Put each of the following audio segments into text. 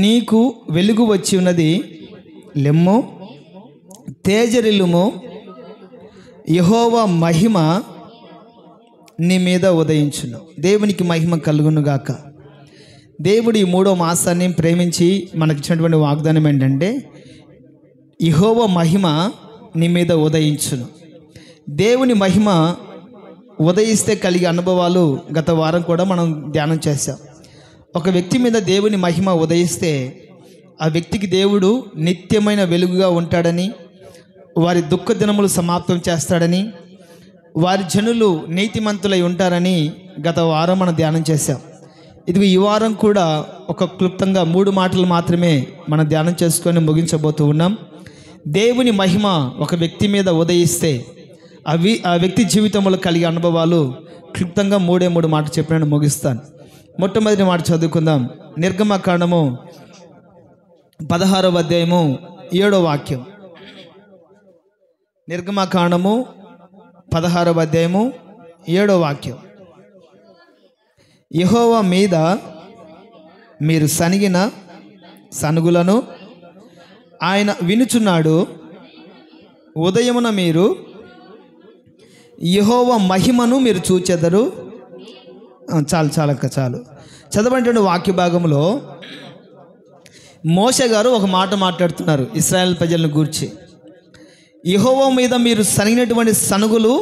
నీకు వెలుగు వచ్చి ఉన్నది, లెమ్ము, తేజరిల్లుము, యెహోవా మహిమ నీ మీద ఉదయించును. దేవునికి మహిమ కలుగునుగాక. దేవుడు ఈ 3వ మాసాన్ని ప్రేమించి మనకి ఇచ్చినటువంటి వాగ్దానం ఏంటంటే, యెహోవా మహిమ నీ మీద ఉదయించును. దేవుని మహిమ ఉదయిస్తే కలిగే అనుభవాలు గత వారం కూడా మనం ధ్యానం చేశాం. ఒక వ్యక్తి మీద దేవుని మహిమ ఉదయిస్తే ఆ వ్యక్తికి దేవుడు నిత్యమైన వెలుగుగా ఉంటాడని, వారి దుఃఖ దినములు సమాప్తం చేస్తాడని, వారి జనులు నీతిమంతులై ఉంటారని గత వారం మనం ధ్యానం చేశాం. ఇది ఈ వారం కూడా ఒక క్లుప్తంగా 3 మాటలు మాత్రమే మనం ధ్యానం చేసుకొని ముగించబోతూ ఉన్నాం. దేవుని మహిమ ఒక వ్యక్తి మీద ఉదయిస్తే ఆ వ్యక్తి జీవితంలో కలిగే అనుభవాలు క్లుప్తంగా 3 మాటలు చెప్పినట్టు ముగిస్తాను. మొట్టమొదటి మాట చదువుకుందాం. నిర్గమకాండము 16వ అధ్యాయము 7వ వాక్యం. నిర్గమకాండము 16వ అధ్యాయము 7వ వాక్యం. యెహోవా మీద మీరు సనిగిన సనుగులను ఆయన వినుచున్నాడు. ఉదయమున మీరు యెహోవా మహిమను మీరు చూచెదరు. చాలు చదవండి. వాక్య భాగంలో మోషే గారు ఒక మాట మాట్లాడుతున్నారు ఇశ్రాయేల్ ప్రజలను గూర్చి. యెహోవా మీద మీరు సనిగినటువంటి సనుగులు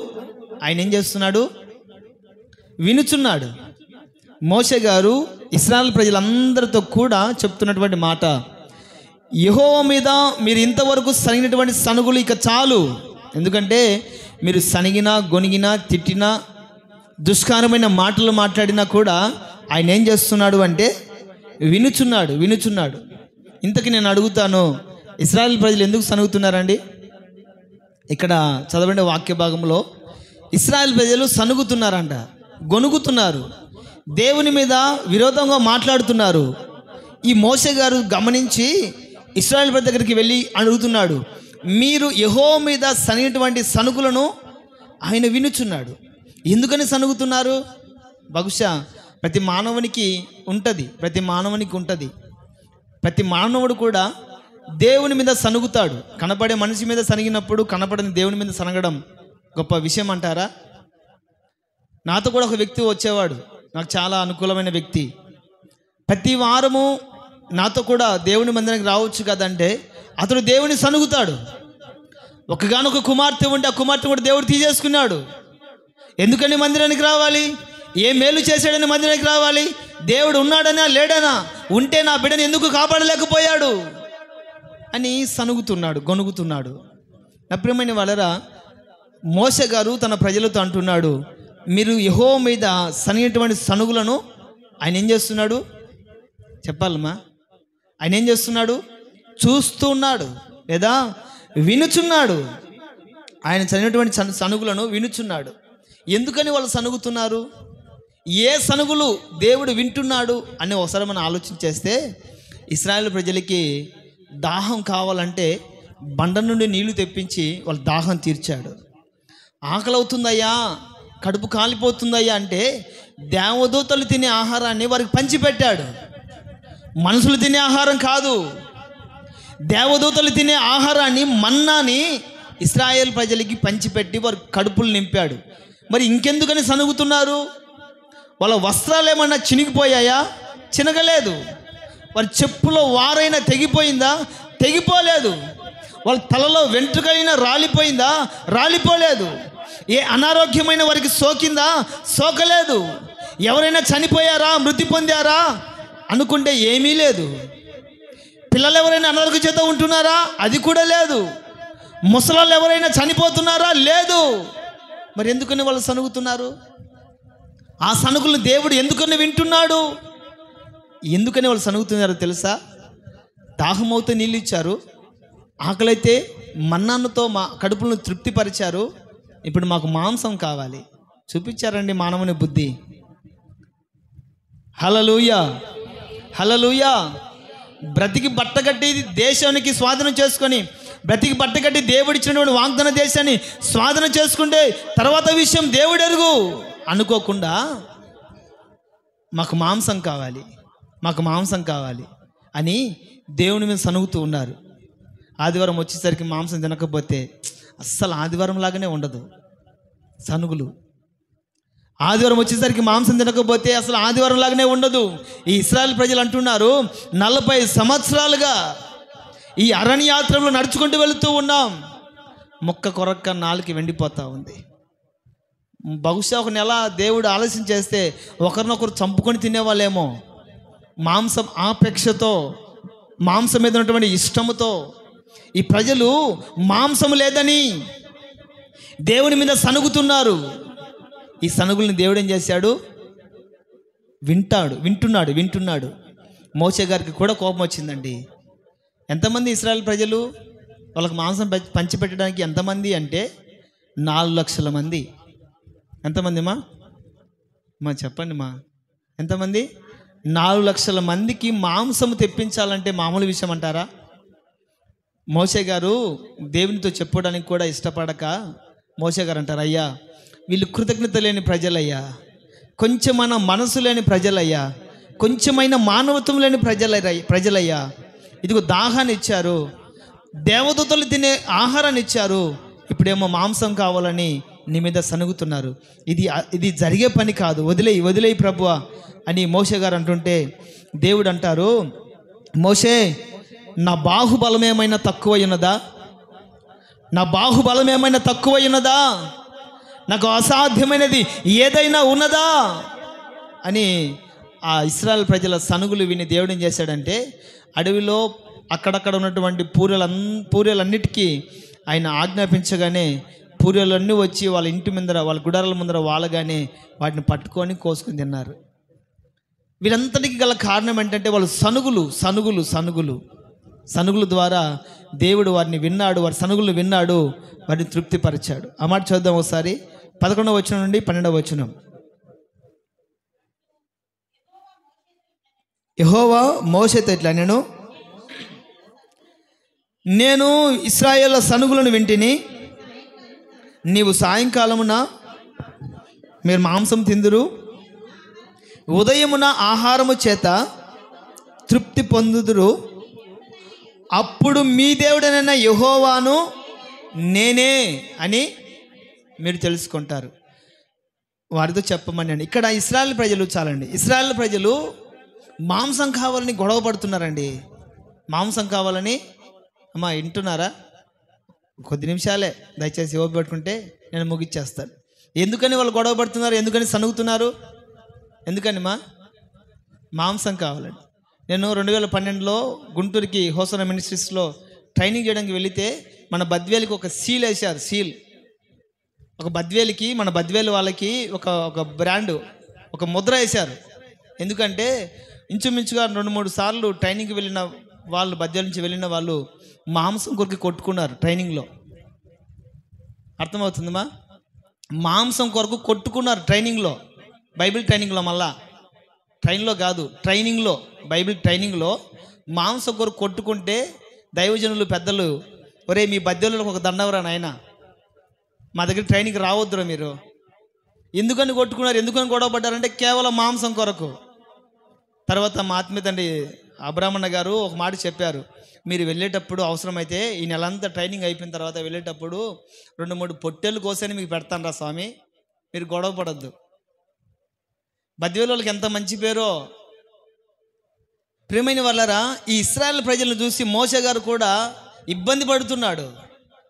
ఆయన ఏం చేస్తున్నాడు? వినుచున్నాడు. మోషే గారు ఇశ్రాయేల్ ప్రజలందరితో కూడా చెప్తున్నటువంటి మాట, యెహోవా మీద మీరు ఇంతవరకు సనిగినటువంటి సనుగులు ఇక చాలు. ఎందుకంటే మీరు సనిగినా, గొనిగినా, తిట్టినా, దుష్కారమైన మాటలు మాట్లాడినా కూడా ఆయన ఏం చేస్తున్నాడు అంటే వినుచున్నాడు. ఇంతకీ నేను అడుగుతాను, ఇశ్రాయేల్ ప్రజలు ఎందుకు సనుగుతున్నారండి? ఇక్కడ చదవండి వాక్య భాగంలో. ఇశ్రాయేల్ ప్రజలు సనుగుతున్నారంట, గొనుగుతున్నారు, దేవుని మీద విరోధంగా మాట్లాడుతున్నారు. ఈ మోషే గారు గమనించి ఇశ్రాయేల్ ప్రజల దగ్గరికి వెళ్ళి అడుగుతున్నాడు, మీరు యెహోవా మీద సనిగినటువంటి సనుగులను ఆయన వినుచున్నాడు. ఎందుకని సనుగుతున్నారు? బహుశా ప్రతి మానవునికి ఉంటుంది. ప్రతి మానవుడు కూడా దేవుని మీద సనుగుతాడు. కనపడే మనిషి మీద సనిగినప్పుడు కనపడని దేవుని మీద సనగడం గొప్ప విషయం అంటారా? నాతో కూడా ఒక వ్యక్తి వచ్చేవాడు, నాకు చాలా అనుకూలమైన వ్యక్తి. ప్రతి వారము నాతో కూడా దేవుని మందిరానికి రావచ్చు కదంటే అతడు దేవుని సనుగుతాడు. ఒకగానొక కుమార్తె ఉంటే ఆ కుమార్తె కూడా దేవుడు తీసేసుకున్నాడు. ఎందుకని మందిరానికి రావాలి? ఏ మేలు చేశాడని మందిరానికి రావాలి? దేవుడు ఉన్నాడనా లేడనా? ఉంటే నా బిడ్డను ఎందుకు కాపాడలేకపోయాడు అని సనుగుతున్నాడు, గొనుగుతున్నాడు. నా ప్రియమైన వాళ్ళరా, మోషే గారు తన ప్రజలతో అంటున్నాడు, మీరు యెహోవా మీద సనిగినటువంటి సనుగులను ఆయన ఏం చేస్తున్నాడు? చెప్పాలమ్మా, ఆయన ఏం చేస్తున్నాడు? చూస్తున్నాడు లేదా వినుచున్నాడు. ఆయన సనిగినటువంటి సనుగులను వినుచున్నాడు. ఎందుకని వాళ్ళు సనుగుతున్నారు? ఏ సనుగులు దేవుడు వింటున్నాడు అని ఒకసారి మనం ఆలోచన చేస్తే, ఇశ్రాయేల్ ప్రజలకి దాహం కావాలంటే బండ నుండి నీళ్లు తెప్పించి వాళ్ళ దాహం తీర్చాడు. ఆకలి అవుతుందయ్యా, కడుపు కాలిపోతుందయ్యా అంటే దేవదూతలు తినే ఆహారాన్ని వారికి పంచిపెట్టాడు. మనుషులు తినే ఆహారం కాదు, దేవదూతలు తినే ఆహారాన్ని, మన్నాని ఇశ్రాయేల్ ప్రజలకి పంచిపెట్టి వారి కడుపులు నింపాడు. మరి ఇంకెందుకని సనుగుతున్నారు? వాళ్ళ వస్త్రాలు ఏమన్నా చినిగిపోయాయా? చినగలేదు. వారి చెప్పులో వారైనా తెగిపోయిందా? తెగిపోలేదు. వాళ్ళ తలలో వెంట్రుకైనా రాలిపోయిందా? రాలిపోలేదు. ఏ అనారోగ్యమైన వారికి సోకిందా? సోకలేదు. ఎవరైనా చనిపోయారా, మృతి పొందారా అనుకుంటే ఏమీ లేదు. పిల్లలు ఎవరైనా అనారోగ్య చేత ఉంటున్నారా? అది కూడా లేదు. ముసలాళ్ళు ఎవరైనా చనిపోతున్నారా? లేదు. మరి ఎందుకని వాళ్ళు సనుగుతున్నారు? ఆ సనుగులను దేవుడు ఎందుకని వింటున్నాడు? ఎందుకని వాళ్ళు సనుగుతున్నారో తెలుసా? దాహం అవుతే నీళ్ళు ఇచ్చారు, ఆకలైతే మన్నాన్నతో మా కడుపులను తృప్తిపరిచారు. ఇప్పుడు మాకు మాంసం కావాలి. చూపించారండి మానవుని బుద్ధి. హల్లెలూయా, హల్లెలూయా. బ్రతికి బట్టగట్టి దేశానికి స్వాధీనం చేసుకొని, బ్రతికి బట్టగట్టి దేవుడు ఇచ్చినటువంటి వాగ్దాన దేశాన్ని స్వాధీనం చేసుకుంటే తర్వాత విషయం దేవుడు ఎరుగు అనుకోకుండా మాకు మాంసం కావాలి అని దేవుని మీద సనుగుతూ ఉన్నారు. ఆదివారం వచ్చేసరికి మాంసం తినకపోతే అస్సలు ఆదివారం లాగానే ఉండదు సనుగులు. ఆదివారం వచ్చేసరికి మాంసం తినకపోతే అసలు ఆదివారం లాగానే ఉండదు. ఈ ఇశ్రాయేల్ ప్రజలు అంటున్నారు, 40 సంవత్సరాలుగా ఈ అరణ్యయాత్రలో నడుచుకుంటూ వెళుతూ ఉన్నాం, ముక్క కొరక్క నాలుక వెండిపోతూ ఉంది. బహుశా ఒక నెల దేవుడు ఆలస్యం చేస్తే ఒకరినొకరు చంపుకొని తినేవాళ్ళేమో. మాంసం ఆపేక్షతో, మాంసం మీద ఉన్నటువంటి ఇష్టముతో ఈ ప్రజలు మాంసం లేదని దేవుని మీద సనుగుతున్నారు. ఈ సనుగుల్ని దేవుడు ఏం చేశాడు? వింటున్నాడు. మోషే గారికి కూడా కోపం వచ్చిందండి. ఎంతమంది ఇశ్రాయేల్ ప్రజలు? వాళ్ళకి మాంసం పంచిపెట్టడానికి ఎంతమంది అంటే 4 లక్షల మంది. ఎంతమంది మా చెప్పండి ఎంతమంది? 4 లక్షల మందికి మాంసం తెప్పించాలంటే మామూలు విషయం అంటారా? మోషే గారు దేవునితో చెప్పడానికి కూడా ఇష్టపడక మోషే గారు అంటారు, అయ్యా వీళ్ళు కృతజ్ఞత లేని ప్రజలయ్యా, కొంచెమైన మనసు లేని ప్రజలయ్యా, కొంచెమైన మానవత్వం లేని ప్రజలయ్యా, ఇదిగో దాహాన్ని ఇచ్చారు, దేవదూతలు తినే ఆహారాన్ని ఇచ్చారు, ఇప్పుడేమో మాంసం కావాలని నీ మీద సనుగుతున్నారు. ఇది జరిగే పని కాదు, వదిలేయి ప్రభువా అని మోషే గారు అంటుంటే దేవుడు అంటారు, మోషే నా బాహుబలం ఏమైనా తక్కువైనదా? నాకు అసాధ్యమైనది ఏదైనా ఉన్నదా అని ఆ ఇశ్రాయేల్ ప్రజల సనుగులు విని దేవుడు ఏం చేశాడంటే, అడవిలో అక్కడక్కడ ఉన్నటువంటి పూరేలన్నిటికీ ఆయన ఆజ్ఞాపించగానే పూరేలన్నీ వచ్చి వాళ్ళ ఇంటి ముందర, వాళ్ళ గుడారాల ముందర వాలగానే వాటిని పట్టుకొని కోసుకుని తిన్నారు. వీరంతటికి గల కారణం ఏంటంటే వాళ్ళు సనుగుల ద్వారా దేవుడు వారిని విన్నాడు, వారి సనుగులు విన్నాడు, వారిని తృప్తిపరిచాడు. ఆ మాట చూద్దాం ఒకసారి. 11వ వచనం నుండి 12వ వచనం. యెహోవా మోషేతో ఇట్లా, నేను ఇశ్రాయేలు సనుగులను వింటిని, నీవు సాయంకాలమున మీరు మాంసం తిందురు, ఉదయమున ఆహారము చేత తృప్తి పొందుదురు, అప్పుడు మీ దేవుడనైన యెహోవాను నేనే అని మీరు తెలుసుకుంటారు. వారితో చెప్పమని. ఇక్కడ ఇశ్రాయేల్ ప్రజలు చాలండి, ఇశ్రాయేల్ ప్రజలు మాంసం కావాలని గొడవ పడుతున్నారండి. మాంసం కావాలని. అమ్మా వింటున్నారా? కొద్ది నిమిషాలే దయచేసి ఓపిక పెట్టుకుంటే నేను ముగిచ్చేస్తాను. ఎందుకని వాళ్ళు గొడవ పడుతున్నారు? ఎందుకని సనుగుతున్నారు? ఎందుకని మాంసం కావాలండి. నేను 2012లో గుంటూరుకి హోసన మినిస్ట్రీస్లో ట్రైనింగ్ చేయడానికి వెళితే మన బద్వేలికి ఒక సీల్ వేశారు. ఒక బద్వేలికి, మన బద్వేలు వాళ్ళకి ఒక బ్రాండ్, ఒక ముద్ర వేశారు. ఎందుకంటే ఇంచుమించుగా 2-3 సార్లు ట్రైనింగ్కి వెళ్ళిన వాళ్ళు, బద్వేలు నుంచి వెళ్ళిన వాళ్ళు మాంసం కొరకు కొట్టుకున్నారు ట్రైనింగ్లో. అర్థమవుతుందమ్మా? మాంసం కొరకు కొట్టుకున్నారు ట్రైనింగ్లో, బైబిల్ ట్రైనింగ్లో. మళ్ళా ట్రైన్లో కాదు, బైబిల్ ట్రైనింగ్లో మాంసం కొరకు కొట్టుకుంటే దైవజనులు పెద్దలు, ఒరే మీ బద్వేలకు ఒక దండవరా నాయన, మా దగ్గర ట్రైనింగ్కి రావద్దురా మీరు. ఎందుకని కొట్టుకున్నారు, ఎందుకని గొడవ పడ్డారంటే కేవలం మాంసం కొరకు. తర్వాత మా ఆత్మీయ తండ్రి అబ్రాహ్మణ గారు ఒక మాట చెప్పారు, మీరు వెళ్ళేటప్పుడు అవసరమైతే ఈ నెలంతా ట్రైనింగ్ అయిపోయిన తర్వాత వెళ్ళేటప్పుడు 2-3 పొట్టేళ్ళు కోసని మీకు పెడతాను రా స్వామి, మీరు గొడవ పడద్దు. బద్వేలు వాళ్ళకి ఎంత మంచి పేరో. ప్రియమైన వాళ్ళరా, ఈ ఇశ్రాయేల్ ప్రజలను చూసి మోషే గారు కూడా ఇబ్బంది పడుతున్నాడు.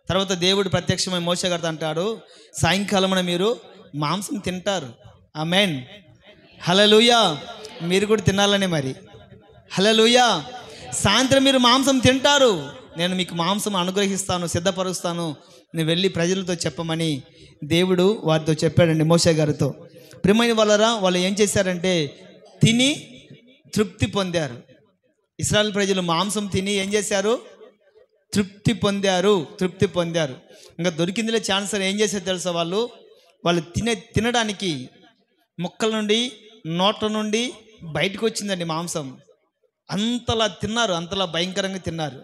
తర్వాత దేవుడు ప్రత్యక్షమై మోషే గారితో అంటాడు, సాయంకాలమున మీరు మాంసం తింటారు. ఆమేన్, హల్లెలూయా. మీరు కూడా తినాలనే మరి, హల్లెలూయా. సాయంత్రం మీరు మాంసం తింటారు, నేను మీకు మాంసం అనుగ్రహిస్తాను, సిద్ధపరుస్తాను, నేను వెళ్ళి ప్రజలతో చెప్పమని దేవుడు వారితో చెప్పాడండి, మోషే గారితో. ప్రియమైన వాళ్ళరా, వాళ్ళు ఏం చేశారంటే తిని తృప్తి పొందారు. ఇశ్రాయేల్ ప్రజలు మాంసం తిని ఏం చేశారు? తృప్తి పొందారు. ఇంకా దొరికిందిలే ఛాన్స్ అని ఏం చేశారు తెలుసా? వాళ్ళు తినడానికి మొక్కల నుండి, నోట్ల నుండి బయటకు వచ్చిందండి మాంసం. అంతలా తిన్నారు, అంతలా భయంకరంగా తిన్నారు.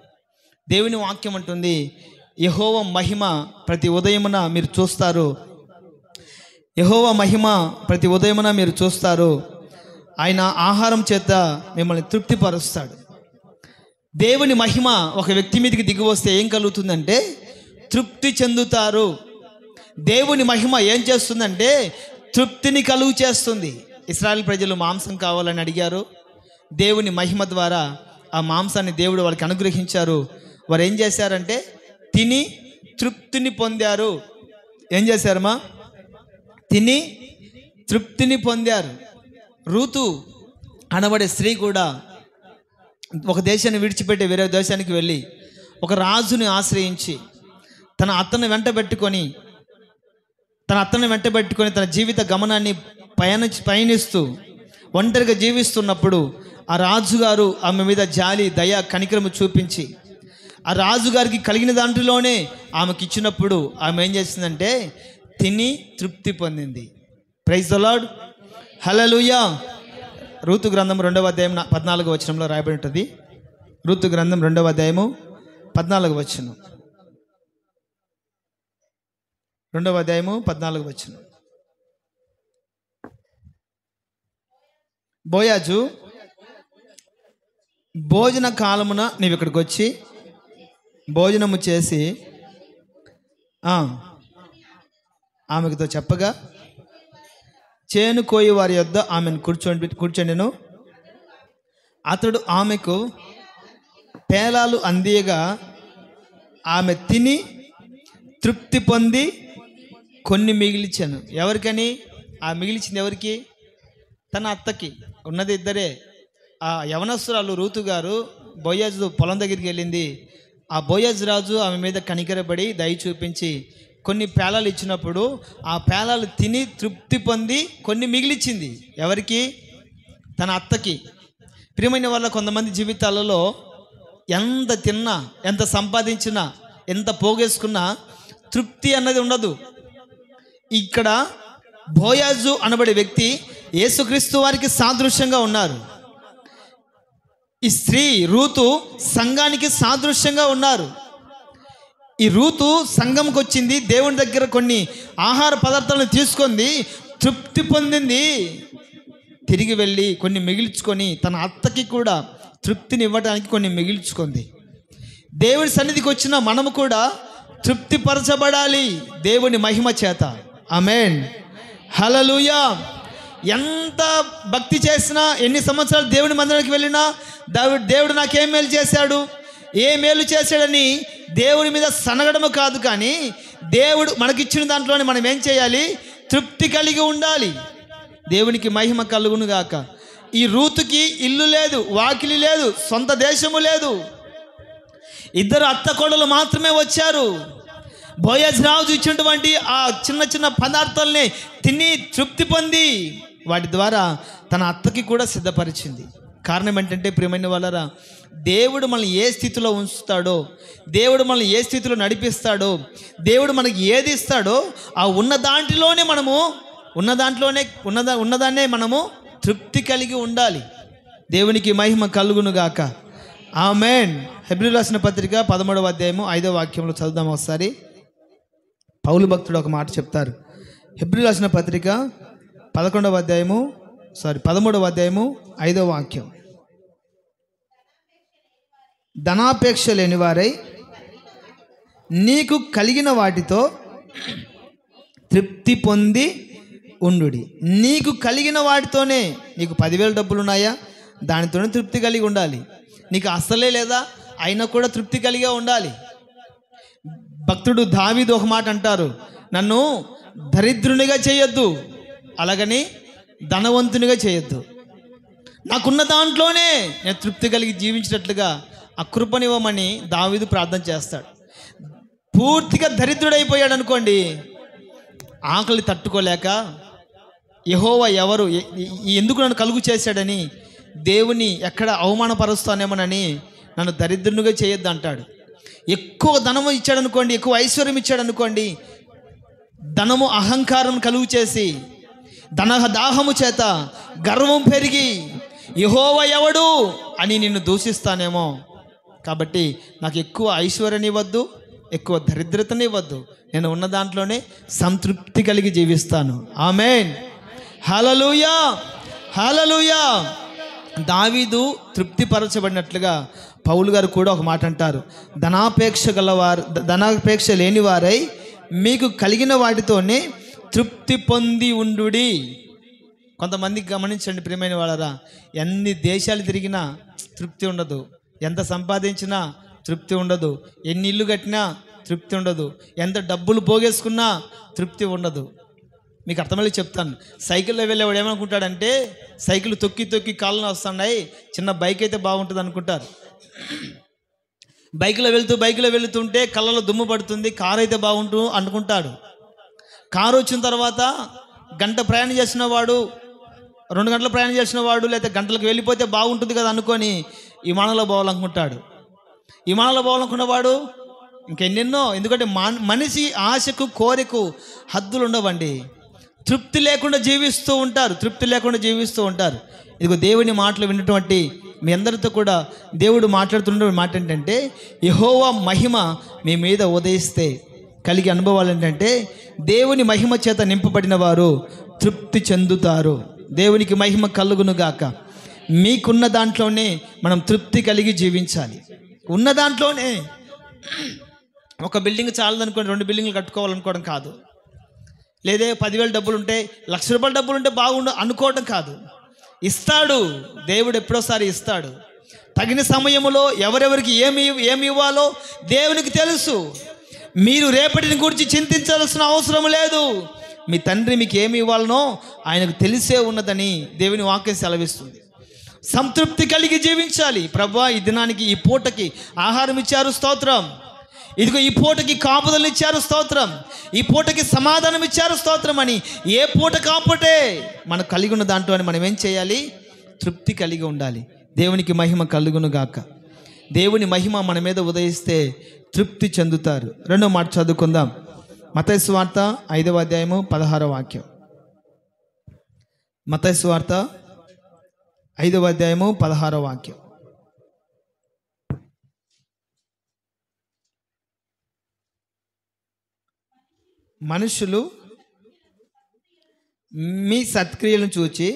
దేవుని వాక్యం అంటుంది, యెహోవా మహిమ ప్రతి ఉదయమున మీరు చూస్తారు. ఆయన ఆహారం చేత మిమ్మల్ని తృప్తిపరుస్తాడు. దేవుని మహిమ ఒక వ్యక్తి మీదకి దిగి వస్తే ఏం కలుగుతుందంటే తృప్తి చెందుతారు. దేవుని మహిమ ఏం చేస్తుందంటే తృప్తిని కలుగు చేస్తుంది. ఇశ్రాయేలు ప్రజలు మాంసం కావాలని అడిగారు. దేవుని మహిమ ద్వారా ఆ మాంసాన్ని దేవుడు వాళ్ళకి అనుగ్రహించారు. వారు ఏం చేశారంటే తిని తృప్తిని పొందారు. ఏం చేశారమ్మా? తిని తృప్తిని పొందారు. రూతు అనబడే స్త్రీ కూడా ఒక దేశాన్ని విడిచిపెట్టి వేరే దేశానికి వెళ్ళి ఒక రాజుని ఆశ్రయించి తన అత్తను వెంట పెట్టుకొని తన జీవిత గమనాన్ని పయనిస్తూ ఒంటరిగా జీవిస్తున్నప్పుడు ఆ రాజుగారు ఆమె మీద జాలి, దయ, కనికరము చూపించి ఆ రాజుగారికి కలిగిన దాంట్లోనే ఆమెకి ఇచ్చినప్పుడు ఆమె ఏం చేసిందంటే తిని తృప్తి పొందింది. Praise the Lord, hallelujah. రూతు గ్రంథం 2వ అధ్యాయం 14వ వచనంలో రాయబడి ఉంటుంది. రూతు గ్రంథం 2వ అధ్యాయము 14వ వచనం. 2వ అధ్యాయము 14వ వచనం. బోయాజు, భోజన కాలమున నీవు ఇక్కడికి వచ్చి భోజనము చేసి ఆమెతో చెప్పగా చేను కోయి వారి యొద్ద ఆమెను కూర్చొండెను. అతడు ఆమెకు పేలాలు అందియగా ఆమె తిని తృప్తి పొంది కొన్ని మిగిల్చాను. ఎవరికని? ఆ మిగిల్చింది ఎవరికి? తన అత్తకి. ఉన్నది ఇద్దరే. ఆ యవనస్తురాలు రూతు గారు బోయాజు పొలం దగ్గరికి వెళ్ళింది. ఆ బోయాజు రాజు ఆమె మీద కనికరపడి దయ చూపించి కొన్ని పేలాలు ఇచ్చినప్పుడు ఆ పేలాలు తిని తృప్తి పొంది కొన్ని మిగిలిచ్చింది. ఎవరికి? తన అత్తకి. ప్రియమైన వాళ్ళ కొంతమంది జీవితాలలో ఎంత తిన్నా, ఎంత సంపాదించినా, ఎంత పోగేసుకున్నా తృప్తి అన్నది ఉండదు. ఇక్కడ బోయాజు అనబడే వ్యక్తి యేసుక్రీస్తు వారికి సాదృశ్యంగా ఉన్నారు. ఈ స్త్రీ రూతు సంఘానికి సాదృశ్యంగా ఉన్నారు. ఈ రూతు సంఘంకి వచ్చింది, దేవుని దగ్గర కొన్ని ఆహార పదార్థాలను తీసుకుంది, తృప్తి పొందింది. తిరిగి వెళ్ళి కొన్ని మిగిల్చుకొని తన అత్తకి కూడా తృప్తిని ఇవ్వడానికి కొన్ని మిగిల్చుకుంది. దేవుని సన్నిధికి వచ్చిన మనము కూడా తృప్తిపరచబడాలి దేవుని మహిమ చేత. ఆమేన్, హల్లెలూయా. ఎంత భక్తి చేసినా, ఎన్ని సంవత్సరాలు దేవుని మందిరానికి వెళ్ళినా దేవుడు నాకేం మేలు చేశాడు, ఏ మేలు చేశాడని దేవుని మీద సనగడము కాదు, కానీ దేవుడు మనకిచ్చిన దాంట్లోనే మనం ఏం చేయాలి? తృప్తి కలిగి ఉండాలి. దేవునికి మహిమ కలుగును గాక. ఈ రూతుకి ఇల్లు లేదు, వాకిలి లేదు, సొంత దేశము లేదు. ఇద్దరు అత్త కోడలు మాత్రమే వచ్చారు. బోయజ్ రాజు ఇచ్చినటువంటి ఆ చిన్న చిన్న పదార్థాలని తిని తృప్తి పొంది వాటి ద్వారా తన అత్తకి కూడా సిద్ధపరిచింది. కారణం ఏంటంటే ప్రియమైన వాళ్ళరా, దేవుడు మనల్ని ఏ స్థితిలో ఉంచుతాడో, దేవుడు మనల్ని ఏ స్థితిలో నడిపిస్తాడో, దేవుడు మనకి ఏది ఇస్తాడో ఆ ఉన్నదాన్నే మనము తృప్తి కలిగి ఉండాలి. దేవునికి మహిమ కలుగును గాక. ఆమేన్. హెబ్రీయులకు రాసిన పత్రిక 13వ అధ్యాయము 5వ వాక్యంలో చదువుదాం ఒకసారి. పౌలు భక్తుడు ఒక మాట చెప్తారు. హెబ్రీయులకు రాసిన పత్రిక 13వ అధ్యాయము 5వ వాక్యం. ధనాపేక్ష లేని వారై నీకు కలిగిన వాటితో తృప్తి పొంది ఉండుడి. నీకు కలిగిన వాటితోనే, నీకు 10,000 డబ్బులు ఉన్నాయా, దానితోనే తృప్తి కలిగి ఉండాలి. నీకు అస్సలే లేదా, అయినా కూడా తృప్తి కలిగే ఉండాలి. భక్తుడు దావీదు ఒక మాట అంటారు, నన్ను దరిద్రునిగా చేయొద్దు, అలాగని ధనవంతునిగా చేయొద్దు. నాకున్న దాంట్లోనే నేను తృప్తి కలిగి జీవించినట్లుగా ఆ కృపనివ్వమని దావీదు ప్రార్థన చేస్తాడు. పూర్తిగా దరిద్రుడైపోయాడు అనుకోండి, ఆకలి తట్టుకోలేక యెహోవా ఎవరు, ఎందుకు నన్ను కలుగు చేశాడని దేవుని ఎక్కడ అవమానపరుస్తానేమోనని నన్ను దరిద్రునిగా చేయొద్దు అంటాడు. ఎక్కువ ధనము ఇచ్చాడనుకోండి, ఎక్కువ ఐశ్వర్యం ఇచ్చాడనుకోండి, ధనము అహంకారం కలుగు చేసి దాహము చేత గర్వం పెరిగి యెహోవా ఎవడు అని నిన్ను దూషిస్తానేమో. కాబట్టి నాకు ఎక్కువ ఐశ్వర్యాన్ని ఇవ్వద్దు, ఎక్కువ దరిద్రతని ఇవ్వద్దు, నేను ఉన్న దాంట్లోనే సంతృప్తి కలిగి జీవిస్తాను. ఆమేన్, హల్లెలూయా, హల్లెలూయా. దావీదు తృప్తిపరచబడినట్లుగా పౌలు గారు కూడా ఒక మాట అంటారు, ధనాపేక్ష లేని వారై మీకు కలిగిన వాటితోనే తృప్తి పొంది ఉండుడి. కొంతమందికి గమనించండి ప్రియమైన వాళ్ళరా, ఎన్ని దేశాలు తిరిగినా తృప్తి ఉండదు, ఎంత సంపాదించినా తృప్తి ఉండదు, ఎన్ని ఇల్లు కట్టినా తృప్తి ఉండదు, ఎంత డబ్బులు పోగేసుకున్నా తృప్తి ఉండదు. మీకు అర్థమయ్యే చెప్తాను. సైకిల్లో వెళ్ళేవాడు ఏమనుకుంటాడంటే, సైకిల్ తొక్కి తొక్కి కాళ్ళను వస్తున్నాయి, చిన్న బైక్ అయితే బాగుంటుంది అనుకుంటారు. బైక్లో వెళుతుంటే కళ్ళలో దుమ్ము పడుతుంది, కారు అయితే బాగుంటుంది అనుకుంటాడు. కారు వచ్చిన తర్వాత గంట ప్రయాణం చేసిన వాడు, 2 గంటల ప్రయాణం చేసిన వాడు, లేకపోతే గంటలకు వెళ్ళిపోతే బాగుంటుంది కదా అనుకొని విమానంలో పోవాలనుకుంటాడు. విమానంలో పోవాలనుకున్నవాడు ఇంకెన్నెన్నో, ఎందుకంటే మనిషి ఆశకు కోరికు హద్దులు ఉండవండి. తృప్తి లేకుండా జీవిస్తూ ఉంటారు. ఇదిగో దేవుని మాటలు విన్నటువంటి మీ అందరితో కూడా దేవుడు మాట్లాడుతున్న మాట ఏంటంటే, యెహోవా మహిమ మీ మీద ఉదయిస్తే కలిగే అనుభవాలు ఏంటంటే, దేవుని మహిమ చేత నింపబడిన వారు తృప్తి చెందుతారు. దేవునికి మహిమ కలుగును గాక. మీకున్న దాంట్లోనే మనం తృప్తి కలిగి జీవించాలి. ఉన్న దాంట్లోనే, ఒక బిల్డింగ్ చాలదనుకోండి 2 బిల్డింగ్లు కట్టుకోవాలనుకోవడం కాదు, లేదే 10,000 డబ్బులు ఉంటే, ₹1,00,000 డబ్బులు ఉంటే బాగుండు అనుకోవడం కాదు. ఇస్తాడు దేవుడు, ఎప్పుడోసారి ఇస్తాడు. తగిన సమయంలో ఎవరెవరికి ఏమి ఇవ్వాలో దేవునికి తెలుసు. మీరు రేపటిని గురించి చింతించాల్సిన అవసరం లేదు. మీ తండ్రి మీకు ఏమి ఇవ్వాలనో ఆయనకు తెలిసే ఉన్నదని దేవుని వాక్యం సెలవిస్తుంది. సంతృప్తి కలిగి జీవించాలి. ప్రభువా, ఈ దినానికి ఈ పూటకి ఆహారం ఇచ్చారు, స్తోత్రం. ఇదిగో ఈ పూటకి కాపుదలు ఇచ్చారు, స్తోత్రం. ఈ పూటకి సమాధానం ఇచ్చారు, స్తోత్రం అని ఏ పూట కాపుటే మనకు కలిగి ఉన్న దాంట్లో అని మనం ఏం చేయాలి? తృప్తి కలిగి ఉండాలి. దేవునికి మహిమ కలుగును గాక. దేవుని మహిమ మన మీద ఉదయిస్తే తృప్తి చెందుతారు. 2వ మాట చదువుకుందాం. మత్తయి సువార్త 5వ అధ్యాయము 16వ వాక్యం. మత్తయి సువార్త 5వ అధ్యాయము 16వ వాక్యం. మనుషులు మీ సత్క్రియలను చూచి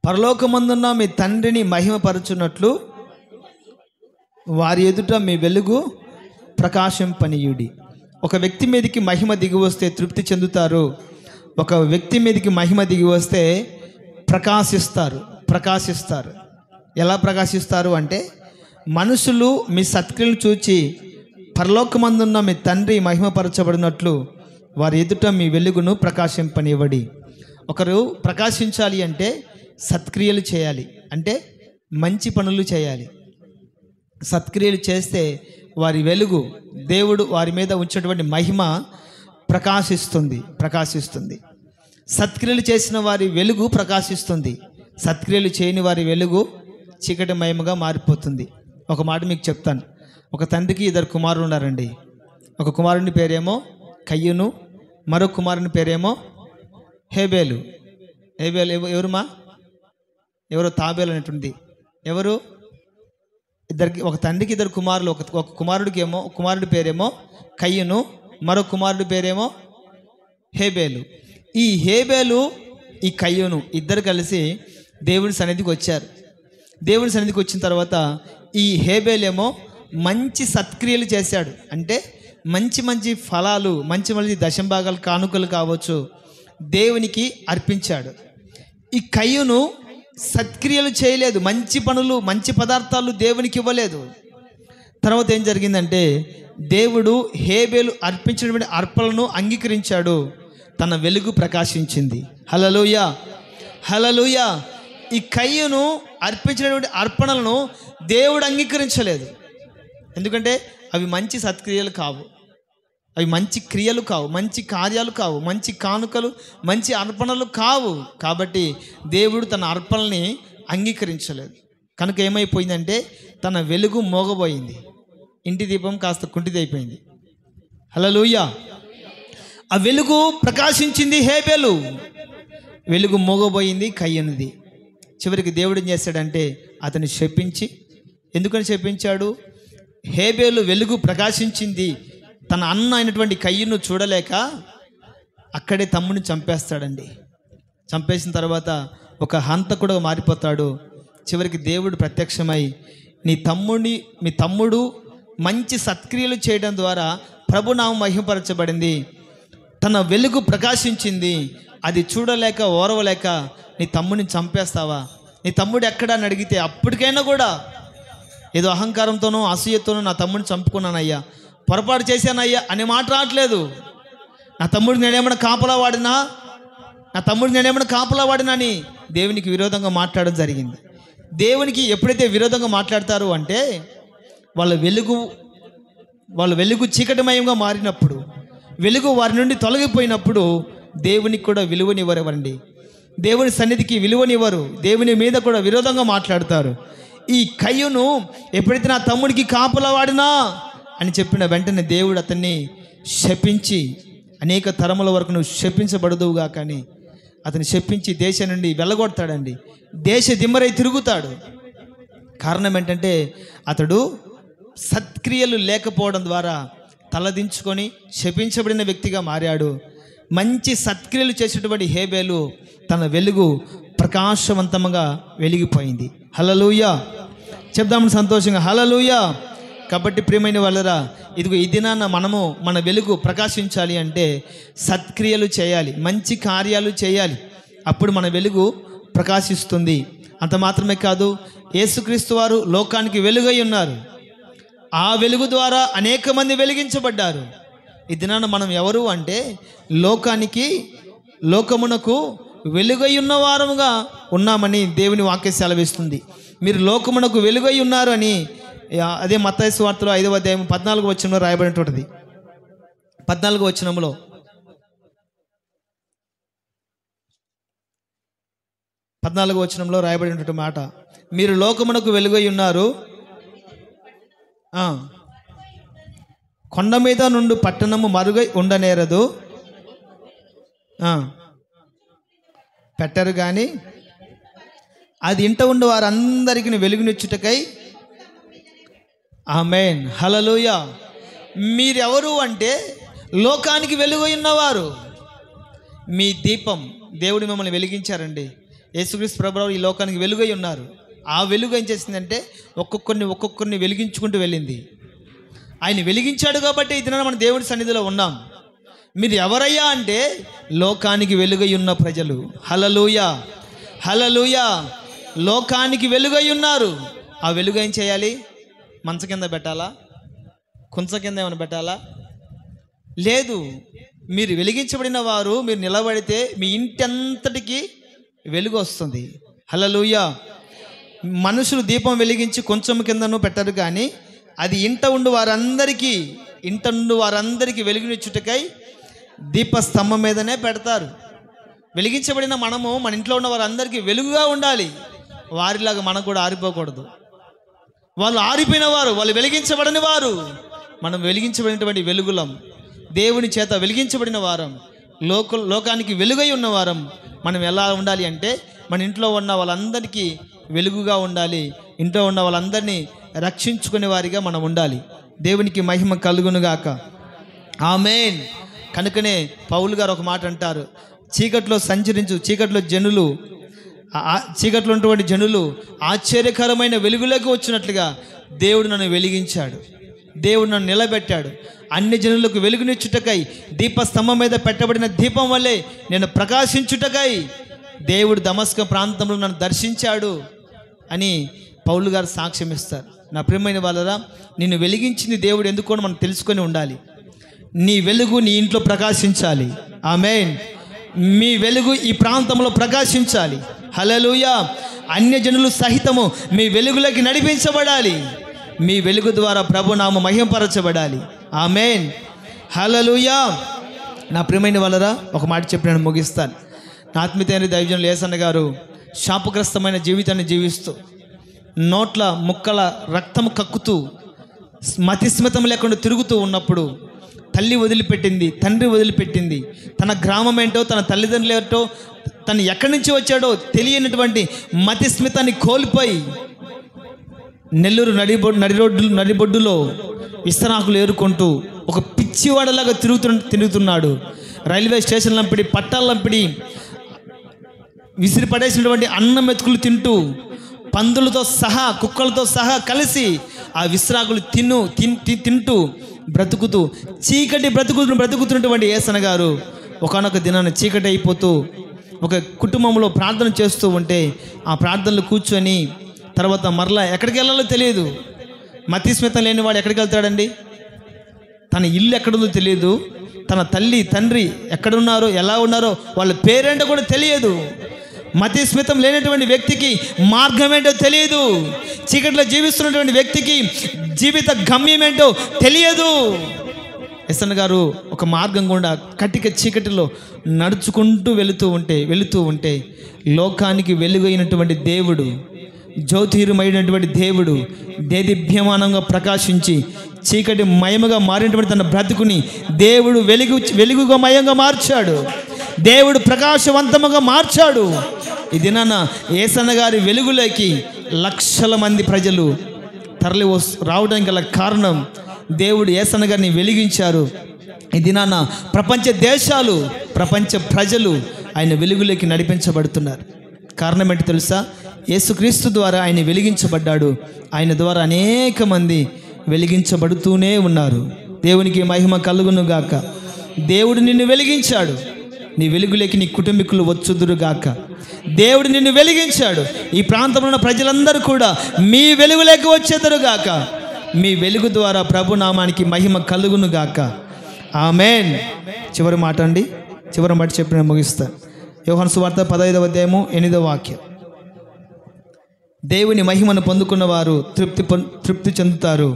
పరలోకమందున్న మీ తండ్రిని మహిమపరచున్నట్లు వారి ఎదుట మీ వెలుగు ప్రకాశింపనీయుడి. ఒక వ్యక్తి మీదకి మహిమ దిగి వస్తే తృప్తి చెందుతారు. ఒక వ్యక్తి మీదకి మహిమ దిగి వస్తే ప్రకాశిస్తారు. ఎలా ప్రకాశిస్తారు అంటే, మనుషులు మీ సత్క్రియలను చూచి పరలోకమందున్న మీ తండ్రి మహిమపరచబడినట్లు వారి ఎదుట మీ వెలుగును ప్రకాశింపనివ్వడి. ఒకరు ప్రకాశించాలి అంటే సత్క్రియలు చేయాలి, అంటే మంచి పనులు చేయాలి. సత్క్రియలు చేస్తే వారి వెలుగు, దేవుడు వారి మీద ఉంచినటువంటి మహిమ ప్రకాశిస్తుంది. సత్క్రియలు చేసిన వారి వెలుగు ప్రకాశిస్తుంది. సత్క్రియలు చేయని వారి వెలుగు చీకటి మహిమగా మారిపోతుంది. ఒక మాట మీకు చెప్తాను. ఒక తండ్రికి 2 కుమారులు ఉన్నారండి. ఒక కుమారుని పేరేమో కయ్యూను, మరో కుమారుని పేరేమో హేబేలు. ఎవరో తాబేలు అనేటువంటి ఎవరు? ఒక తండ్రికి 2 కుమారులు. ఒక కుమారుడి పేరేమో కయ్యూను, మరో కుమారుడి పేరేమో హేబేలు. ఈ హేబేలు, ఈ కయ్యూను ఇద్దరు కలిసి దేవుని సన్నిధికి వచ్చారు. దేవుని సన్నిధికి వచ్చిన తర్వాత ఈ హేబేలేమో మంచి సత్క్రియలు చేశాడు. అంటే మంచి ఫలాలు, మంచి దశంభాగాలు, కానుకలు కావచ్చు, దేవునికి అర్పించాడు. ఈ కయ్యూను సత్క్రియలు చేయలేదు, మంచి పనులు, మంచి పదార్థాలు దేవునికి ఇవ్వలేదు. తర్వాత ఏం జరిగిందంటే, దేవుడు హేబేలు అర్పించినటువంటి అర్పణలను అంగీకరించాడు. తన వెలుగు ప్రకాశించింది. హల్లెలూయా. ఈ కయ్యూను అర్పించినటువంటి అర్పణలను దేవుడు అంగీకరించలేదు. ఎందుకంటే అవి మంచి సత్క్రియలు కావు, అవి మంచి క్రియలు కావు, మంచి కార్యాలు కావు, మంచి కానుకలు, మంచి అర్పణలు కావు. కాబట్టి దేవుడు తన అర్పణల్ని అంగీకరించలేదు. కనుక ఏమైపోయిందంటే తన వెలుగు మోగబోయింది. ఇంటి దీపం కాస్త కుంటిదైపోయింది. హల్లెలూయా. ఆ వెలుగు ప్రకాశించింది హేబేలు, వెలుగు మోగబోయింది కయ్యూనుది. చివరికి దేవుడు ఏం చేశాడంటే అతన్ని శపించి, ఎందుకని శపించాడు? హేబేలు వెలుగు ప్రకాశించింది, తన అన్న అయినటువంటి కయ్యూను చూడలేక అక్కడే తమ్ముడిని చంపేస్తాడండి. చంపేసిన తర్వాత ఒక హంతకుడుగా మారిపోతాడు. చివరికి దేవుడు ప్రత్యక్షమై మీ తమ్ముడు మంచి సత్క్రియలు చేయడం ద్వారా ప్రభునామం మహిమపరచబడింది, తన వెలుగు ప్రకాశించింది, అది చూడలేక ఓర్వలేక నీ తమ్ముడిని చంపేస్తావా? నీ తమ్ముడు ఎక్కడా అని అడిగితే అప్పటికైనా కూడా ఏదో అహంకారంతోనో అసూయతోనో నా తమ్ముడిని చంపుకున్నానయ్యా, పొరపాటు చేశానయ్యా అని మాట రావట్లేదు. నా తమ్ముడికి నేనేమైనా కాపలా వాడినా అని దేవునికి విరోధంగా మాట్లాడడం జరిగింది. దేవునికి ఎప్పుడైతే విరోధంగా మాట్లాడతారు అంటే వాళ్ళ వెలుగు చీకటిమయంగా మారినప్పుడు, వెలుగు వారి నుండి తొలగిపోయినప్పుడు దేవునికి కూడా విలువనివ్వరండి. దేవుని సన్నిధికి విలువనివ్వరు, దేవుని మీద కూడా విరోధంగా మాట్లాడతారు. ఈ కయ్యూను ఎప్పుడైతే నా తమ్ముడికి కాపలా వాడినా అని చెప్పిన వెంటనే దేవుడు అతన్ని శపించి, అనేక తరముల వరకు నువ్వు శపించబడదువుగా కానీ అతన్ని శపించి దేశం నుండి వెళ్ళగొడతాడండి. దేశ దిమ్మరై తిరుగుతాడు. కారణం ఏంటంటే అతడు సత్క్రియలు లేకపోవడం ద్వారా తలదించుకొని శపించబడిన వ్యక్తిగా మారాడు. మంచి సత్క్రియలు చేసేటువంటి హేబేలు తన వెలుగు ప్రకాశవంతంగా వెలిగిపోయింది. హల్లెలూయా చెప్దామని సంతోషంగా హల్లెలూయా. కాబట్టి ప్రియమైన వాళ్ళరా, ఇదిగో ఈ దినాన మనము మన వెలుగు ప్రకాశించాలి అంటే సత్క్రియలు చేయాలి, మంచి కార్యాలు చేయాలి. అప్పుడు మన వెలుగు ప్రకాశిస్తుంది. అంత మాత్రమే కాదు, యేసుక్రీస్తు వారు లోకానికి వెలుగై ఉన్నారు. ఆ వెలుగు ద్వారా అనేక మంది వెలిగించబడ్డారు. ఈ దినాన మనం ఎవరు అంటే లోకమునకు వెలుగై ఉన్న వారముగా ఉన్నామని దేవుని వాక్యం సెలవిస్తుంది. మీరు లోకమునకు వెలుగై ఉన్నారు అని అదే మత్తయి సువార్తలో 5వ అధ్యాయం 14వ వచనంలో రాయబడినటువంటిది. 14వ వచనంలో రాయబడినటువంటి మాట, మీరు లోకమునకు వెలుగై ఉన్నారు, కొండ మీద నుండి పట్టణము మరుగై ఉండనేరదు, పెట్టరు కానీ అది ఇంట ఉండి వారందరికీ వెలుగునిచ్చుటకై. ఆమేన్ హల్లెలూయా. మీరెవరు అంటే లోకానికి వెలుగై ఉన్నవారు. మీ దీపం దేవుడు మిమ్మల్ని వెలిగించారండి. యేసుక్రీస్తు ప్రభువు ఈ లోకానికి వెలుగై ఉన్నారు. ఆ వెలుగు ఏం చేసిందంటే ఒక్కొక్కరిని వెలిగించుకుంటూ వెళ్ళింది. ఆయన వెలిగించాడు కాబట్టి ఈ దినాన మన దేవుడి సన్నిధిలో ఉన్నాం. మీరు ఎవరయ్యా అంటే లోకానికి వెలుగై ఉన్న ప్రజలు. హల్లెలూయా హల్లెలూయా. లోకానికి వెలుగై ఉన్నారు. ఆ వెలుగు ఏం చేయాలి? మంచ కింద పెట్టాలా? కుంచ కింద ఏమైనా పెట్టాలా? లేదు. మీరు వెలిగించబడిన వారు మీరు నిలబడితే మీ ఇంటి అంతటికి వెలుగు వస్తుంది. హల్లెలూయా. మనుషులు దీపం వెలిగించి కొంచెం కిందను పెట్టరు కానీ అది ఇంట ఉండి వారందరికీ వెలుగునిచ్చుటకై దీపస్తంభం మీదనే పెడతారు. వెలిగించబడిన మనము మన ఇంట్లో ఉన్న వారందరికీ వెలుగుగా ఉండాలి. వారిలాగా మనం కూడా ఆరిపోకూడదు. వాళ్ళు ఆరిపోయిన వారు, వాళ్ళు వెలిగించబడని వారు. మనం వెలిగించబడినటువంటి వెలుగులం, దేవుని చేత వెలిగించబడిన వారం, లోకానికి వెలుగై ఉన్న వారం. మనం ఎలా ఉండాలి అంటే మన ఇంట్లో ఉన్న వాళ్ళందరికీ వెలుగుగా ఉండాలి. ఇంట్లో ఉన్న వాళ్ళందరినీ రక్షించుకునే వారిగా మనం ఉండాలి. దేవునికి మహిమ కలుగునుగాక. ఆమేన్. కనుకనే పౌలు గారు ఒక మాట అంటారు, చీకట్లో ఉన్నటువంటి జనులు ఆశ్చర్యకరమైన వెలుగులోకి వచ్చినట్లుగా దేవుడు నన్ను వెలిగించాడు, దేవుడు నన్ను నిలబెట్టాడు. అన్ని జనులకు వెలుగునిచ్చుటకై దీపస్తంభం మీద పెట్టబడిన దీపం వల్లే నేను ప్రకాశించుటకై దేవుడు దమస్క ప్రాంతంలో నన్ను దర్శించాడు అని పౌలు గారు సాక్ష్యం ఇస్తారు. నా ప్రియమైన వాళ్ళరా, నిన్ను వెలిగించింది దేవుడు ఎందుకో మనం తెలుసుకొని ఉండాలి. నీ వెలుగు నీ ఇంట్లో ప్రకాశించాలి. ఆమేన్. మీ వెలుగు ఈ ప్రాంతంలో ప్రకాశించాలి. హల్లెలూయా. అన్యజనులు సహితము మీ వెలుగులోకి నడిపించబడాలి. మీ వెలుగు ద్వారా ప్రభునామం మహిమపరచబడాలి. ఆమేన్ హల్లెలూయా. నా ప్రియమైన వాళ్ళరా, ఒక మాట చెప్పి నేను ముగిస్తాను. నా ఆత్మీయ దైవజనులు యేసన్న గారు శాపగ్రస్తమైన జీవితాన్ని జీవిస్తూ నోట్ల ముక్కల రక్తము కక్కుతూ మతిస్మితం లేకుండా తిరుగుతూ ఉన్నప్పుడు తల్లి వదిలిపెట్టింది, తండ్రి వదిలిపెట్టింది, తన గ్రామం ఏంటో, తన తల్లిదండ్రులు ఏంటో, తను ఎక్కడి నుంచి వచ్చాడో తెలియనటువంటి మతిస్మితాన్ని కోల్పోయి నెల్లూరు నడిబొడ్డులో విస్తరాకులు ఏరుకుంటూ ఒక పిచ్చివాడలాగా తిరుగుతున్నాడు. రైల్వే స్టేషన్లంపిడి, పట్టాలంపిడి, విసిరి పడేసినటువంటి అన్నం మెతుకులు తింటూ, పందులతో సహా కుక్కలతో సహా కలిసి ఆ విశ్రాకులు తింటూ బ్రతుకుతూ చీకటి బ్రతుకుతున్నటువంటి యేసన్న గారు ఒకానొక దినాన చీకటి అయిపోతూ ఒక కుటుంబంలో ప్రార్థన చేస్తూ ఉంటే ఆ ప్రార్థనలు కూర్చొని తర్వాత మరలా ఎక్కడికి వెళ్ళాలో తెలియదు. మతిస్మితం లేనివాడు ఎక్కడికి వెళ్తాడండి? తన ఇల్లు ఎక్కడుందో తెలియదు, తన తల్లి తండ్రి ఎక్కడున్నారో ఎలా ఉన్నారో వాళ్ళ పేరేంటో కూడా తెలియదు. మతిస్మితం లేనటువంటి వ్యక్తికి మార్గం ఏంటో తెలియదు. చీకట్లో జీవిస్తున్నటువంటి వ్యక్తికి జీవిత గమ్యం ఏంటో తెలియదు. యేసన్న గారు ఒక మార్గం గుండా కటిక చీకటిలో నడుచుకుంటూ వెళుతూ ఉంటే లోకానికి వెలుగైనటువంటి దేవుడు, జ్యోతిర్మయుడైనటువంటి దేవుడు దేదీప్యమానంగా ప్రకాశించి చీకటి మయముగా మారినటువంటి తన బ్రతుకుని దేవుడు వెలుగుగా మయంగా మార్చాడు. దేవుడు ప్రకాశవంతముగా మార్చాడు. ఈ దినాన యేసన్న గారి వెలుగులోకి లక్షల మంది ప్రజలు తరలి రావడానికి గల కారణం దేవుడు యేసన్న గారిని వెలిగించారు. ఈ దినాన ప్రపంచ దేశాలు, ప్రపంచ ప్రజలు ఆయన వెలుగులోకి నడిపించబడుతున్నారు. కారణం ఏంటి తెలుసా? యేసుక్రీస్తు ద్వారా ఆయన వెలిగించబడ్డాడు. ఆయన ద్వారా అనేక మంది వెలిగించబడుతూనే ఉన్నారు. దేవునికి మహిమ కలుగును గాక. దేవుడు నిన్ను వెలిగించాడు. నీ వెలుగులోకి నీ కుటుంబీకులు వచ్చుదురు గాక. దేవుడు నిన్ను వెలిగించాడు. ఈ ప్రాంతంలో ఉన్న ప్రజలందరూ కూడా మీ వెలుగులోకి వచ్చేదరు గాక. మీ వెలుగు ద్వారా ప్రభు నామానికి మహిమ కలుగును గాక. ఆమేన్. చివరి మాట అండి, చివరి మాట చెప్పిన ముగిస్తా. యోహాను సువార్త 15వ అధ్యాయము 8వ వాక్యం. దేవుని మహిమను పొందుకున్న వారు తృప్తి చెందుతారు.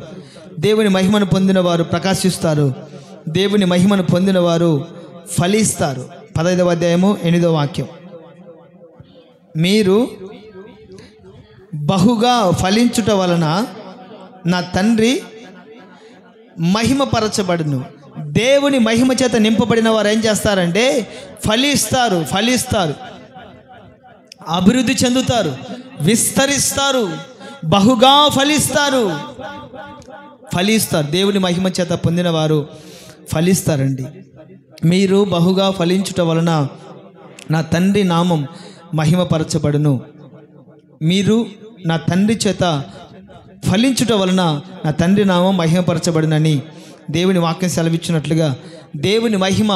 దేవుని మహిమను పొందిన వారు ప్రకాశిస్తారు. దేవుని మహిమను పొందిన వారు ఫలిస్తారు. 15వ అధ్యాయము 8వ వాక్యం. మీరు బహుగా ఫలించుట వలన నా తండ్రి మహిమపరచబడును. దేవుని మహిమ చేత నింపబడిన వారు ఏం చేస్తారంటే ఫలిస్తారు, అభివృద్ధి చెందుతారు, విస్తరిస్తారు, బహుగా ఫలిస్తారు. దేవుని మహిమ చేత పొందిన వారు ఫలిస్తారండి. మీరు బహుగా ఫలించుట వలన నా తండ్రి నామం మహిమపరచబడును. మీరు నా తండ్రి చేత ఫలించుట వలన నా తండ్రి నామం మహిమపరచబడునని దేవుని వాక్యం సెలవిచ్చినట్లుగా దేవుని మహిమ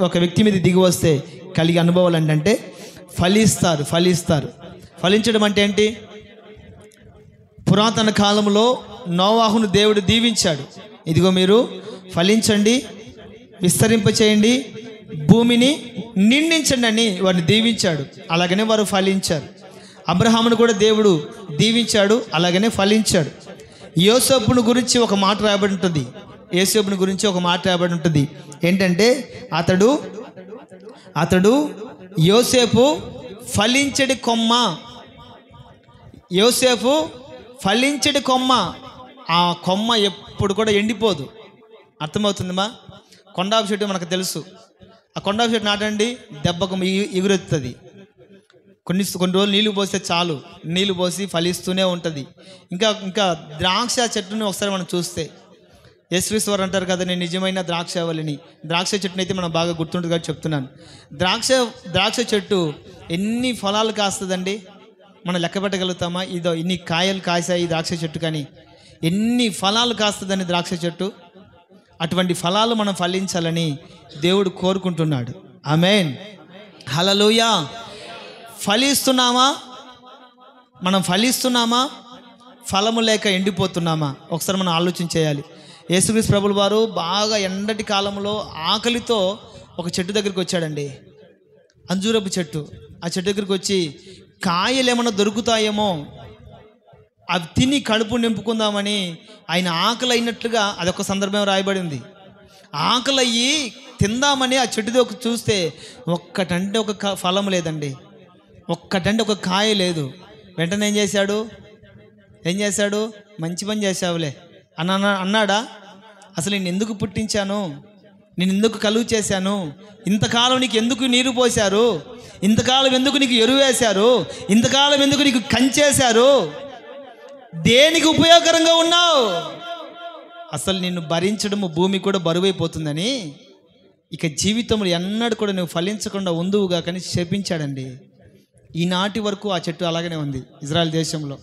ఒక వ్యక్తి మీద దిగి వస్తే కలిగే అనుభవాలు ఏంటంటే ఫలిస్తారు. ఫలించడం అంటే ఏంటి? పురాతన కాలంలో నోవాహును దేవుడు దీవించాడు. ఇదిగో మీరు ఫలించండి, విస్తరింపచేయండి, భూమిని నిండించండి అని వారిని దీవించాడు. అలాగనే వారు ఫలించారు. అబ్రహామును కూడా దేవుడు దీవించాడు, అలాగనే ఫలించాడు. యోసేపును గురించి ఒక మాట రాయబడి ఉంటుంది. ఏంటంటే అతడు యోసేపు ఫలించడి కొమ్మ. యోసేపు ఫలించడి కొమ్మ. ఆ కొమ్మ ఎప్పుడు కూడా ఎండిపోదు. అర్థమవుతుందమ్మా? కొండాపు చెట్టు మనకు తెలుసు. ఆ కొండాపు చెట్టు నాటండి, దెబ్బకు ఎగురెత్తుంది. కొన్ని రోజులు నీళ్ళు పోస్తే చాలు, నీళ్ళు పోసి ఫలిస్తూనే ఉంటుంది. ఇంకా ద్రాక్ష చెట్టుని ఒకసారి మనం చూస్తే యేసుక్రీస్తు వారు అంటారు కదా, నేను నిజమైన ద్రాక్షవల్లిని. ద్రాక్ష చెట్టుని అయితే మనం బాగా గుర్తుంటుంది కాబట్టి చెప్తున్నాను. ద్రాక్ష చెట్టు ఎన్ని ఫలాలు కాస్తుందండి? మనం లెక్క పెట్టగలుగుతామా? ఇన్ని కాయలు కాసాయి ద్రాక్ష చెట్టు, కానీ ఎన్ని ఫలాలు కాస్తుందని ద్రాక్ష చెట్టు. అటువంటి ఫలాలు మనం ఫలించాలని దేవుడు కోరుకుంటున్నాడు. ఆమేన్. హల్లెలూయా. మనం ఫలిస్తున్నామా? ఫలము లేక ఎండిపోతున్నామా? ఒకసారి మనం ఆలోచన చేయాలి. యేసుక్రీస్తు ప్రభుల వారు బాగా ఎండటి కాలంలో ఆకలితో ఒక చెట్టు దగ్గరికి వచ్చాడండి, అంజూరపు చెట్టు. ఆ చెట్టు దగ్గరికి వచ్చి కాయలు ఏమైనా దొరుకుతాయేమో అవి తిని కడుపు నింపుకుందామని ఆయన ఆకలి అయినట్లుగా అదొక సందర్భం రాయబడింది. ఆకలి అయ్యి తిందామని ఆ చెట్టు దగ్గర చూస్తే ఒక్కటంటే ఒక ఫలం లేదండి, ఒక్కటంటే ఒక కాయ లేదు. వెంటనే ఏం చేశాడు? మంచి పని చేశావులే అన్నాడా? అసలు నేను ఎందుకు పుట్టించాను, నేను ఎందుకు కలుగు చేశాను, ఇంతకాలం నీకు ఎందుకు నీరు పోశారు, ఇంతకాలం ఎందుకు నీకు ఎరువు వేశారు, ఇంతకాలం ఎందుకు నీకు కంచేశారు, దేనికి ఉపయోగకరంగా ఉన్నావు? అసలు నిన్ను భరించడము భూమి కూడా బరువైపోతుందని ఇక జీవితంలో ఎన్నడూ కూడా నువ్వు ఫలించకుండా ఉందువుగా కానీ శపించాడండి. ఈనాటి వరకు ఆ చెట్టు అలాగనే ఉంది. ఇజ్రాయెల్ దేశంలో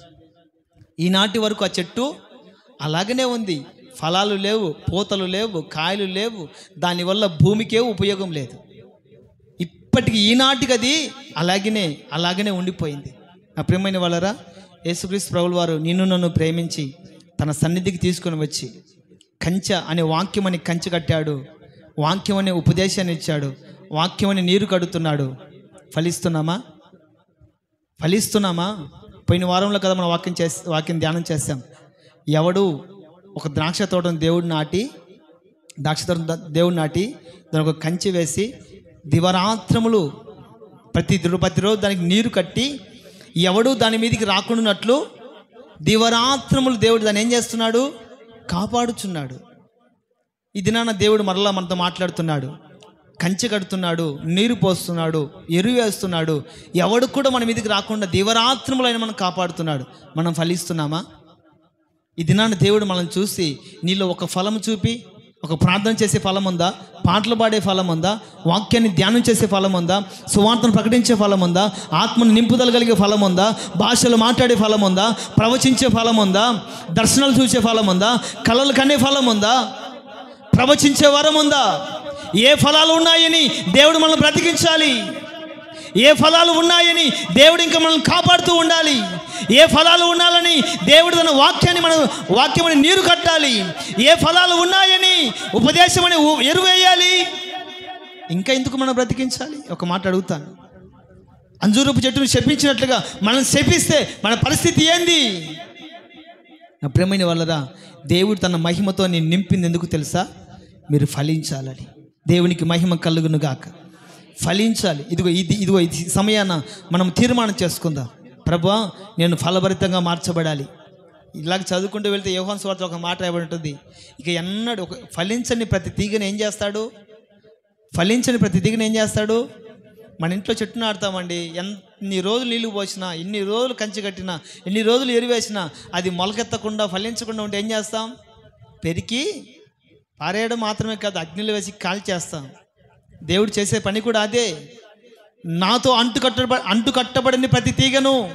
ఈనాటి వరకు ఆ చెట్టు అలాగనే ఉంది. ఫలాలు లేవు, పూతలు లేవు, కాయలు లేవు, దానివల్ల భూమికే ఉపయోగం లేదు. ఇప్పటికి ఈనాటికి అది అలాగనే ఉండిపోయింది. నా ప్రియమైన వాళ్ళరా, యేసుక్రీస్తు ప్రభువు వారు నిన్ను నన్ను ప్రేమించి తన సన్నిధికి తీసుకొని వచ్చి కంచె అనే వాక్యం అని కంచె కట్టాడు, వాక్యం అనే ఉపదేశాన్ని ఇచ్చాడు, వాక్యం అని నీరు కడుతున్నాడు. ఫలిస్తున్నామా? పోయిన వారంలో కదా మనం వాక్యం ధ్యానం చేస్తాం. ఎవడు ఒక ద్రాక్ష తోటను దేవుడు నాటి దాని ఒక కంచె వేసి దివరాత్రములు ప్రతిరోజు దానికి నీరు కట్టి ఎవడు దాని మీదకి రాకుండానట్లు దివరాత్రములు దేవుడు దాన్ని ఏం చేస్తున్నాడు? కాపాడుచున్నాడు. ఈ దినాన దేవుడు మరలా మనతో మాట్లాడుతున్నాడు. కంచె కడుతున్నాడు, నీరు పోస్తున్నాడు, ఎరువు వేస్తున్నాడు. ఎవడు కూడా మన మీదకి రాకుండా దివరాత్రములైన మనం కాపాడుతున్నాడు. మనం ఫలిస్తున్నామా? ఈ దినాన్ని దేవుడు మనల్ని చూసి నీలో ఒక ఫలం చూపి, ఒక ప్రార్థన చేసే ఫలం ఉందా, పాటలు పాడే ఫలం ఉందా, వాక్యాన్ని ధ్యానం చేసే ఫలం ఉందా, సువార్తను ప్రకటించే ఫలం ఉందా, ఆత్మను నింపుదల కలిగే ఫలం ఉందా, భాషలు మాట్లాడే ఫలం ఉందా, ప్రవచించే ఫలం ఉందా, దర్శనాలు చూసే ఫలం ఉందా, కళలు కనే ఫలం ఉందా, ప్రవచించే వరం ఉందా? ఏ ఫలాలు ఉన్నాయని దేవుడు మనల్ని బ్రతికించాలి. ఏ ఫలాలు ఉన్నాయని దేవుడు ఇంకా మనల్ని కాపాడుతూ ఉండాలి. ఏ ఫలాలు ఉండాలని దేవుడు తన వాక్యమని నీరు కట్టాలి. ఏ ఫలాలు ఉన్నాయని ఉపదేశమని ఎరువేయాలి. ఇంకా ఎందుకు మనం బ్రతికించాలి? ఒక మాట అడుగుతాను. అంజూరపు చెట్టును శపించినట్లుగా మనం శపిస్తే మన పరిస్థితి ఏంది? నా ప్రియమైన వాళ్ళరా, దేవుడు తన మహిమతో నేను నింపింది ఎందుకు తెలుసా? మీరు ఫలించాలని. దేవునికి మహిమ కలుగును గాక. ఫలించాలి. ఇదిగో ఈ సమయాన మనం తీర్మానం చేసుకుందాం. ప్రభువా, నేను ఫలభరితంగా మార్చబడాలి. ఇలాగ చదువుకుంటూ వెళ్తే యోహాను సువార్తలో ఒక మాట రాయబడి ఉంటుంది. ఇక ఎన్నడూ ఫలించని ప్రతి తీగని ఏం చేస్తాడు? మన ఇంట్లో చెట్టు నాటుతామండి. ఎన్ని రోజులు నీళ్ళు పోసినా, ఎన్ని రోజులు కంచె కట్టినా, ఎన్ని రోజులు ఎరువేసినా అది మొలకెత్తకుండా ఫలించకుండా ఉంటే ఏం చేస్తాం? పెరికి పారేయడం మాత్రమే కాదు, అగ్నిలో వేసి కాల్చేస్తాం. దేవుడు చేసే పని కూడా అదే. నాతో అంటుకట్టబడిన ప్రతి తీగను,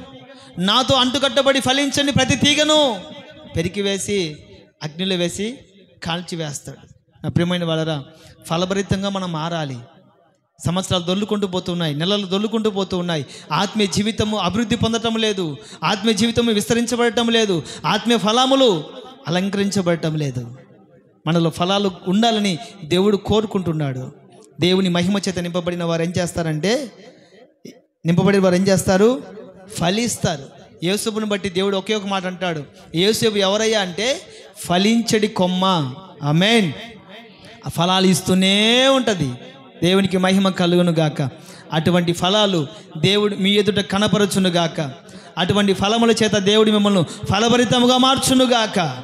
నాతో అంటుకట్టబడి ఫలించని ప్రతి తీగను పెరికి వేసి అగ్నిలో వేసి కాల్చివేస్తాడు. నా ప్రియమైన వాళ్ళరా, ఫలభరితంగా మనం మారాలి. సంవత్సరాలు దొల్లుకుంటూ పోతున్నాయి, నెలలు దొల్లుకుంటూ పోతూ ఉన్నాయి. ఆత్మీయ జీవితము అభివృద్ధి పొందటం లేదు, ఆత్మీయ జీవితము విస్తరించబడటం లేదు, ఆత్మీయ ఫలములు అలంకరించబడటం లేదు. మనలో ఫలాలు ఉండాలని దేవుడు కోరుకుంటున్నాడు. దేవుని మహిమ చేత నింపబడిన వారు ఏం చేస్తారు? ఫలిస్తారు. యోసేపుని బట్టి దేవుడు ఒకే ఒక మాట అంటాడు. యోసేపు ఎవరయ్యా అంటే ఫలించడి కొమ్మ. ఆమేన్. ఆ ఫలాలు ఇస్తూనే ఉంటుంది. దేవునికి మహిమ కలుగును గాక. అటువంటి ఫలాలు దేవుడు మీ ఎదుట కనపరచును గాక. అటువంటి ఫలముల చేత దేవుడు మిమ్మల్ని ఫలభరితముగా మార్చును గాక.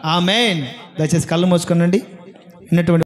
ఆమేన్. దయచేసి కళ్ళు మూసుకొనండి. విన్నటువంటి